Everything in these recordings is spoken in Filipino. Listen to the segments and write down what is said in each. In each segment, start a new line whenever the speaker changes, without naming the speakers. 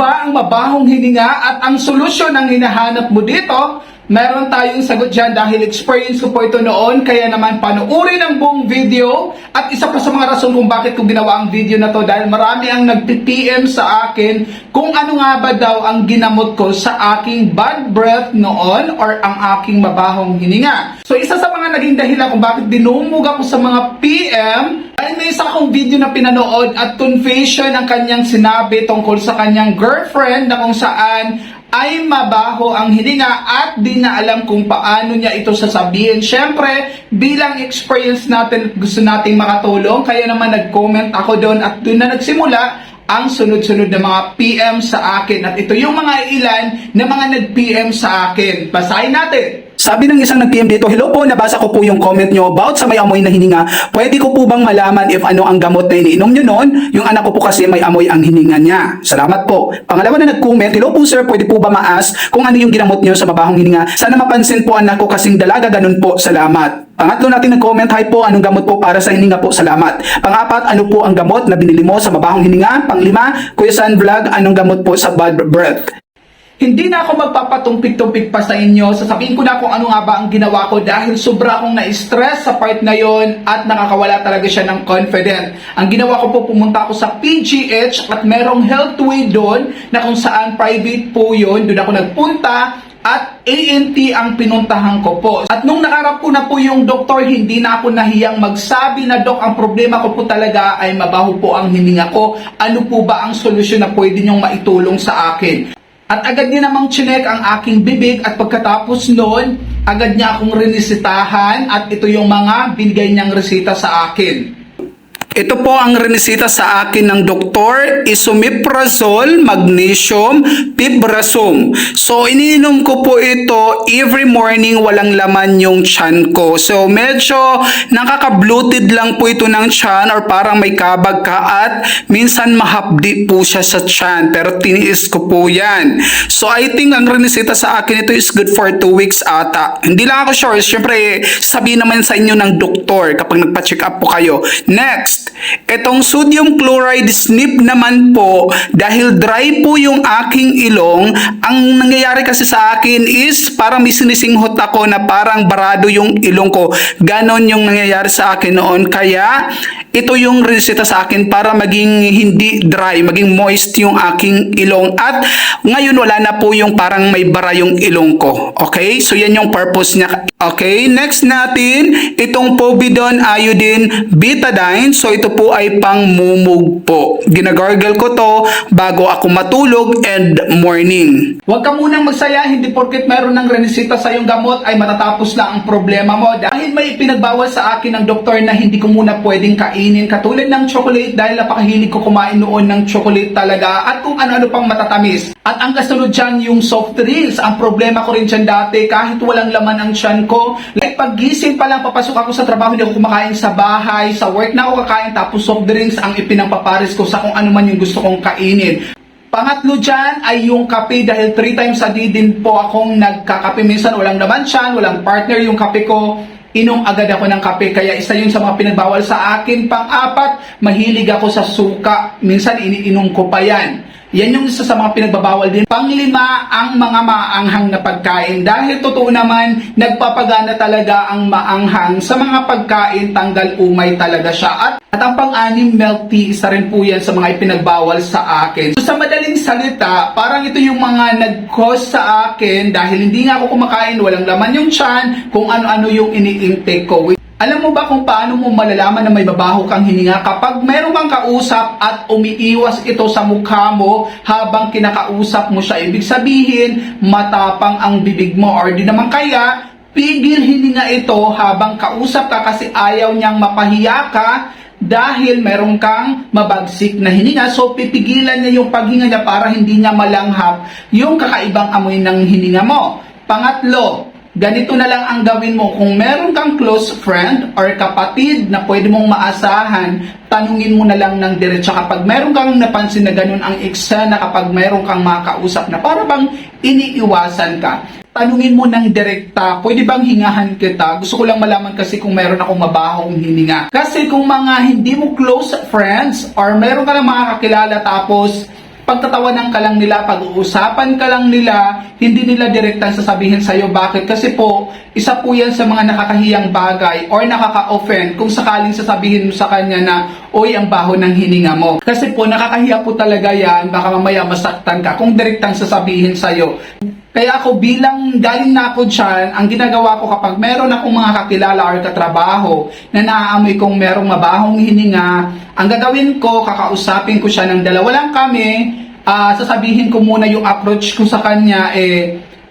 ba ang mabahong hininga at ang solusyon ang hinahanap mo dito? Meron tayong sagot dyan dahil experience ko po ito noon, kaya naman panoorin ang buong video. At isa pa sa mga rason kung bakit ko ginawa ang video na to dahil marami ang nag-PM sa akin kung ano nga ba daw ang ginamot ko sa aking bad breath noon or ang aking mabahong hininga. So isa sa mga naging dahilan kung bakit dinumog ako sa mga PM dahil may isa akong video na pinanood at confession ang kanyang sinabi tungkol sa kanyang girlfriend na kung saan ay mabaho ang hininga at di na alam kung paano niya ito sasabihin. Siyempre, bilang experience natin, gusto nating makatulong, kaya naman nag-comment ako doon at doon na nagsimula ang sunod-sunod na mga PM sa akin. At ito yung mga ilan na mga nag-PM sa akin. Basahin natin.
Sabi ng isang nag-PM dito, hello po, nabasa ko po yung comment nyo about sa may amoy na hininga. Pwede ko po bang malaman if ano ang gamot na iniinom nyo noon? Yung anak ko po kasi may amoy ang hininga niya. Salamat po. Pangalawa na nag-comment, hello po sir, pwede po ba ma-ask kung ano yung ginamot nyo sa mabahong hininga? Sana mapansin po anak ko kasing dalaga, ganun po, salamat. Pangatlo natin nag-comment, hi po, anong gamot po para sa hininga po? Salamat. Pangapat, ano po ang gamot na binili mo sa mabahong hininga? Panglima, Kuya San Vlog, anong gamot po sa bad breath?
Hindi na ako magpapatumpik-tumpik pa sa inyo. Sasabihin ko na kung ano nga ba ang ginawa ko dahil sobra akong na-stress sa part na yon at nakakawala talaga siya ng confident. Ang ginawa ko po, pumunta ako sa PGH at merong healthway doon na kung saan private po yun. Doon ako nagpunta at ANT ang pinuntahan ko po. At nung nakarap ko na po yung doktor, hindi na ako nahiyang magsabi na, Dok, ang problema ko po talaga ay mabaho po ang hininga ko. Ano po ba ang solusyon na pwede niyong maitulong sa akin? At agad niya namang chinek ang aking bibig at pagkatapos noon, agad niya akong rinisitahan at ito yung mga binigay niyang resita sa akin.
Ito po ang rinisita sa akin ng doktor, esomeprazole, magnesium, pibrasum. So, iniinom ko po ito every morning, walang laman yung tiyan ko. So, medyo nakaka-bloated lang po ito ng tiyan or parang may kabag ka at minsan mahapdi po siya sa tiyan. Pero tiniis ko po yan. So, I think ang rinisita sa akin ito is good for 2 weeks ata. Hindi lang ako sure. Siyempre, sabihin naman sa inyo ng doktor kapag nagpa-check up po kayo. Next, itong sodium chloride snip naman po, dahil dry po yung aking ilong, ang nangyayari kasi sa akin is parang may sinisinghot ako na parang barado yung ilong ko. Ganon yung nangyayari sa akin noon. Kaya ito yung reseta sa akin para maging hindi dry, maging moist yung aking ilong. At ngayon wala na po yung parang may bara yung ilong ko. Okay? So yan yung purpose niya. Okay? Next natin, itong povidone iodine betadine. So ito po ay pangmumug po. Ginagargle ko to bago ako matulog and morning.
Huwag ka munang magsaya, hindi porket meron ng renisita sa iyong gamot ay matatapos na ang problema mo. Dahil may ipinagbawal sa akin ng doktor na hindi ko muna pwedeng kainin katulad ng chocolate dahil napakahilig ko kumain noon ng chocolate talaga at kung ano-ano pang matatamis. At ang kasunod dyan yung soft drinks. Ang problema ko rin dyan dati kahit walang laman ang tiyan ko. Like paggising pa lang, papasok ako sa trabaho, hindi ako kumakain sa bahay, sa work na ako kakain tapos soft drinks ang ipinapapares ko sa kung ano man yung gusto kong kainin. Pangatlo dyan ay yung kape dahil 3 times a day din po akong nagkakape. Minsan walang naman tiyan, walang partner yung kape ko. Inom agad ako ng kape kaya isa yun sa mga pinagbawal sa akin. Pang-apat, mahilig ako sa suka. Minsan iniinom ko pa yan. Yan yung isa sa mga pinagbabawal din. Panglima, ang mga maanghang na pagkain. Dahil totoo naman, nagpapagana talaga ang maanghang sa mga pagkain, tanggal umay talaga siya. At ang pang-anim, milk tea, isa rin po yan sa mga ipinagbawal sa akin. So, sa madaling salita, parang ito yung mga nag-cause sa akin dahil hindi nga ako kumakain, walang laman yung tiyan, kung ano-ano yung ini-intake ko. Alam mo ba kung paano mo malalaman na may babaho kang hininga? Kapag meron kang kausap at umiiwas ito sa mukha mo habang kinakausap mo siya, ibig sabihin matapang ang bibig mo or di naman kaya pigil hininga ito habang kausap ka kasi ayaw niyang mapahiya ka dahil meron kang mabagsik na hininga. So pipigilan niya yung paghinga niya para hindi niya malanghap yung kakaibang amoy ng hininga mo. Pangatlo, ganito na lang ang gawin mo. Kung meron kang close friend or kapatid na pwede mong maasahan, tanungin mo na lang ng diretso. Kapag meron kang napansin na ganun ang eksena, kapag meron kang makausap na para bang iniiwasan ka, tanungin mo ng direkta, pwede bang hingahan kita? Gusto ko lang malaman kasi kung meron akong mabahong hininga. Kasi kung mga hindi mo close friends or meron ka lang mga kakilala tapos pagtatawanan ka lang nila, pag-uusapan ka lang nila, hindi nila direktang sasabihin sa'yo. Bakit? Kasi po, isa po yan sa mga nakakahiyang bagay or nakaka-offend kung sakaling sasabihin mo sa kanya na, oy, ang baho ng hininga mo. Kasi po, nakakahiya po talaga yan, baka mamaya masaktan ka kung direktang sasabihin sa'yo. Kaya ako bilang galing na ako dyan, ang ginagawa ko kapag meron akong mga kakilala or katrabaho na naaamoy kong merong mabahong hininga, ang gagawin ko, kakausapin ko siya ng dalawa lang kami, sasabihin ko muna yung approach ko sa kanya,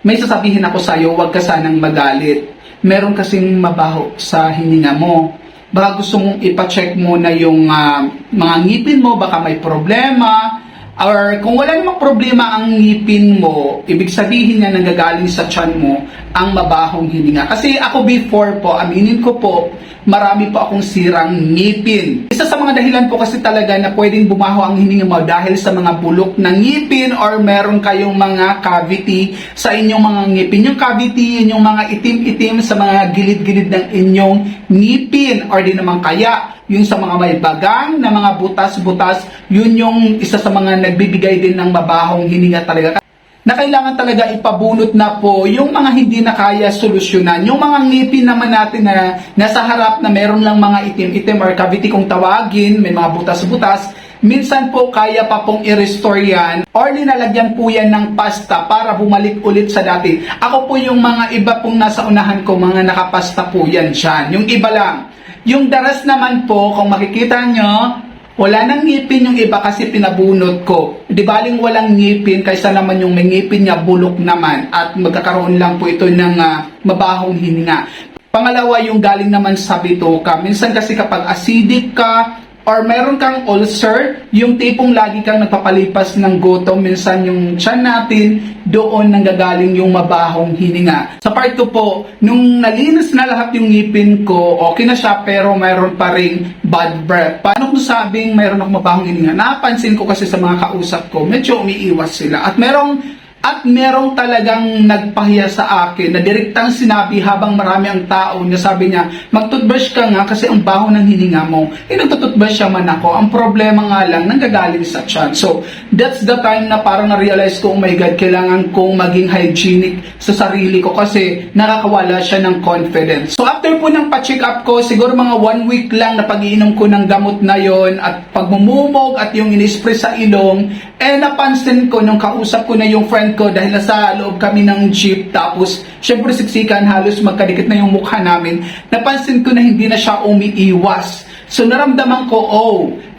may sasabihin ako sa'yo, huwag ka sanang magalit. Meron kasing mabaho sa hininga mo. Baka gusto mong ipacheck muna yung mga ngipin mo, baka may problema. Or kung wala namang problema ang ngipin mo, ibig sabihin niya nanggagaling sa tiyan mo ang mabahong hininga. Kasi ako before po, aminin ko po, marami po akong sirang ngipin. Isa sa mga dahilan po kasi talaga na pwedeng bumaho ang hininga mo dahil sa mga bulok ng ngipin or meron kayong mga cavity sa inyong mga ngipin. Yung cavity, yun yung mga itim-itim sa mga gilid-gilid ng inyong ngipin or di naman kaya yung sa mga may bagang na mga butas-butas, yun yung isa sa mga nagbibigay din ng mabahong hininga talaga. Na kailangan talaga ipabunot na po yung mga hindi na kaya solusyonan. Yung mga ngipin naman natin na nasa harap na meron lang mga itim-itim or cavity kung tawagin, may mga butas-butas, minsan po kaya pa pong i-restore yan or nilalagyan po yan ng pasta para bumalik ulit sa dati. Ako po yung mga iba pong nasa unahan ko, mga nakapasta po yan dyan. Yung iba lang. Yung daras naman po, kung makikita nyo, wala nang ngipin yung iba kasi pinabunot ko. Di baling walang ngipin kaysa naman yung may ngipin niya bulok naman at magkakaroon lang po ito ng mabahong hininga. Pangalawa, yung galing naman sa bituka. Minsan kasi kapag acidic ka or meron kang ulcer, yung tipong lagi kang nagpapalipas ng gutom, minsan yung tiyan natin, doon nanggagaling yung mabahong hininga. Sa part ko po, nung nalinis na lahat yung ngipin ko, okay na siya pero mayroon pa ring bad breath. Paano kung sabing mayroon akong mabahong hininga? Napansin ko kasi sa mga kausap ko, medyo umiiwas sila. At merong talagang nagpahiya sa akin na direktang sinabi habang marami ang tao na sabi niya, mag-toothbrush ka nga kasi ang baho ng hininga mo. Nagtutoothbrush siya man ako. Ang problema nga lang, nanggagaling sa tiyan. So, that's the time na parang na-realize ko, oh my God, kailangan kong maging hygienic sa sarili ko kasi nakakawala siya ng confidence. So, after po ng pa-check up ko, siguro mga 1 week lang na pag-iinom ko ng gamot na yon at pagmumumog at yung in-spray sa ilong, napansin ko nung kausap ko na yung friend ko dahil nasa loob kami ng jeep tapos syempre siksikan halos magkadikit na yung mukha namin, napansin ko na hindi na siya umiiwas. So naramdaman ko,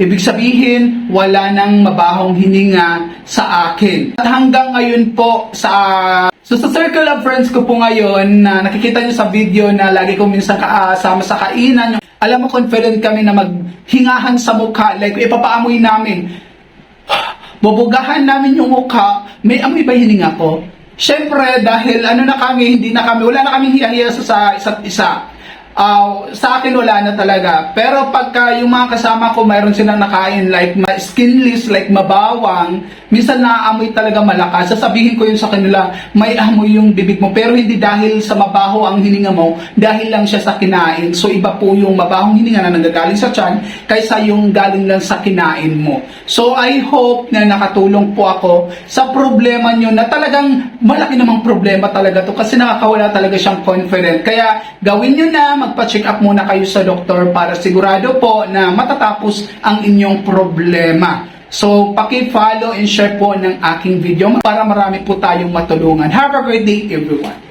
ibig sabihin wala nang mabahong hininga sa akin. At hanggang ngayon po sa circle of friends ko po ngayon na nakikita nyo sa video na lagi ko minsan kasama sa kainan, alam mo confident kami na maghingahan sa mukha, like ipapaamoy namin, bubugahan namin yung mukha, may amoy ba hininga ko? Siyempre, dahil wala na kami hiya-hiya sa isa't isa. Sa akin wala na talaga. Pero pagka yung mga kasama ko mayroon silang nakain like skinless, like mabawang, minsan naaamoy talaga malakas. Sasabihin ko yun sa kanila, may amoy yung bibig mo. Pero hindi dahil sa mabaho ang hininga mo, dahil lang siya sa kinain. So iba po yung mabahong hininga na nanggagaling sa tiyan kaysa yung galing lang sa kinain mo. So I hope na nakatulong po ako sa problema nyo na talagang malaki namang problema talaga to kasi nakakawala talaga siyang confident. Kaya gawin nyo na, magpa-check up muna kayo sa doktor para sigurado po na matatapos ang inyong problema. So, paki-follow and share po ng aking video para marami po tayong matulungan. Have a great day, everyone!